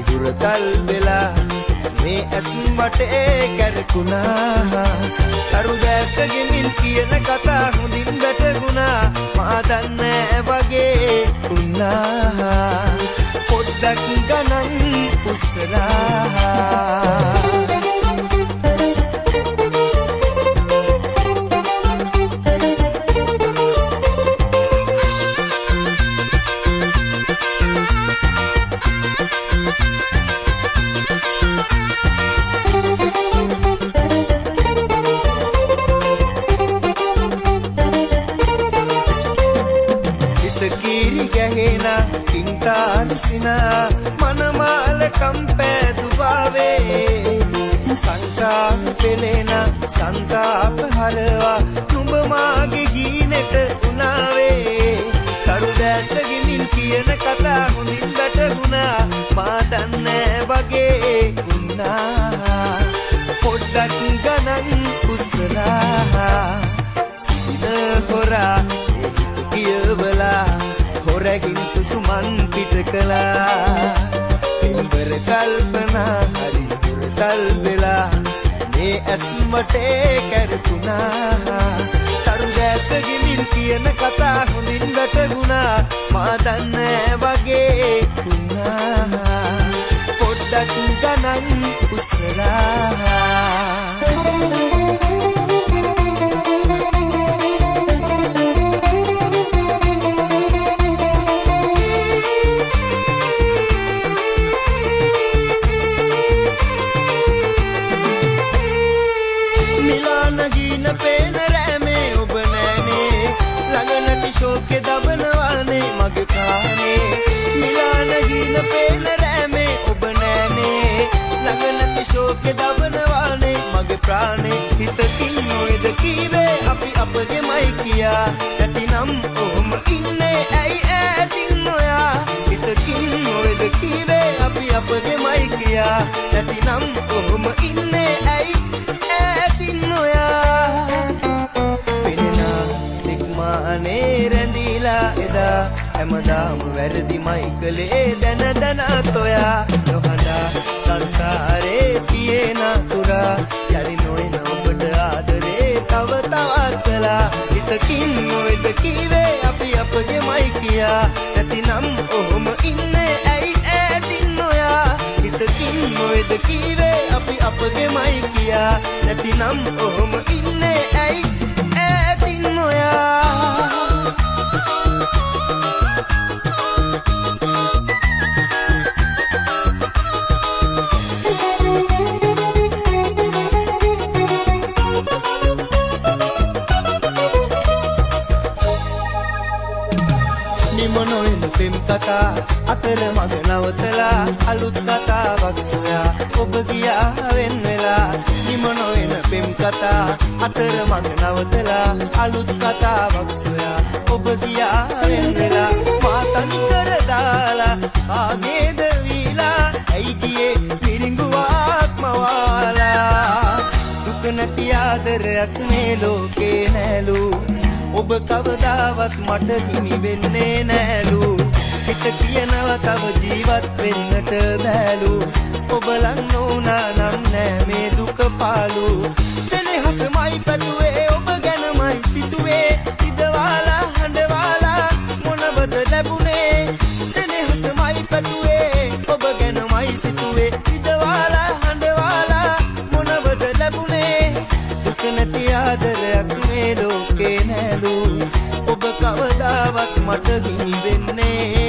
හුරතල් වෙලා මේ ඇස් වටේ කැරකුණා තරු දැස ගෙමින් කියන කතා හොඳින් වැටුණා මා දන්නේ වගේ වුණා පොඩ්ඩක් ගණන් උස්සලා मनमाल कंपे दुबावे संताप पेलेना संताप हरवा नुඹ මාගේ ගීනෙට උනාවේ තරු දැස ගෙමින් කියන කතා හොඳින් වැටුණා මා දන්නේ වගේ වුණා පොඩ්ඩක් ගණන් උස්සලා සින හොරා කියවලා හොරකින් සුසුමන් පිට කළා පින්බර කල්පනා හරි හුරතල් වෙලා මේ ඇස් වටේ කැරකුණා තරු දැස ගෙමින් කියන කතා හොඳින් වැටුණා මා දන්නේ වගේ වුණා පොඩ්ඩක් ගණන් උස්සලා शोके दबनवाने मग प्राणे मिलान गीन पेन रैमे उबनैने लगनति शोके दबनवाने मग प्राणे हितकिन नोयद कीवे अपि अपगे मई किया නැතිනම් ඔහොම ඉන්නේ ඇයි ඈතින් නොයා හිතකින් නොයද කීවේ අපි අපගේ මයි කියා නැතිනම් ඔහොම ඉන්නේ ඇයි ඈතින් නොයා අනේ රැඳීලා එදා හැමදාම වැරදි මයි කලේ දැන දැන තොයා නොහඬා සංසාරේ තියෙන තුරා යලි නොයන ඔබට ආදරේ තව තවත් කළා හිතකින් නොයද කීවේ අපි අපගේ මයි කියා නැතිනම් ඔහොම ඉන්නේ ඇයි ඈතින් නොයා හිතකින් නොයද කීවේ අපි අපගේ මයි කියා නැතිනම් ඔහොම ඉන්නේ ඇයි ඈතින් නොයා නිමනොයින් පෙම් කතා අතර මග නවතලා අලුත් කතාවක් සොයා ඔබ ගියා වෙන් වෙලා නිමනොයින් පෙම් කතා අතර මග නවතලා අලුත් කතාවක් සොයා ඔබ ගියා වෙන් වෙලා මා තනි කර දාලා ආගේද වීලා ඇයි ගියේ පිරිඟුවක් මවාලා දුක නැති ආදරයක් මේ ලෝකේ නැලු ඔබ කවදාවත් මට හිමි වෙන්නේ නෑලු හිත කියනවා තව ජීවත් වෙන්නට බෑලු ඔබ ලං නොවුනා නම් නෑ මේ දුක පාලු සෙනෙහසමයි පැතුවේ ඔබ ගැනමයි සිතුවේ ඉදවාලා හඬවාලා මොනවද ලැබුණේ සෙනෙහසමයි පැතුවේ ඔබ ගැනමයි සිතුවේ ඉදවාලා හඬවාලා මොනවද ලැබුණේ දුක නැති ආදරයක් මේ ලෝකේ නෑලු ඔබ කවදාවත් මට හිමි වෙන්නේ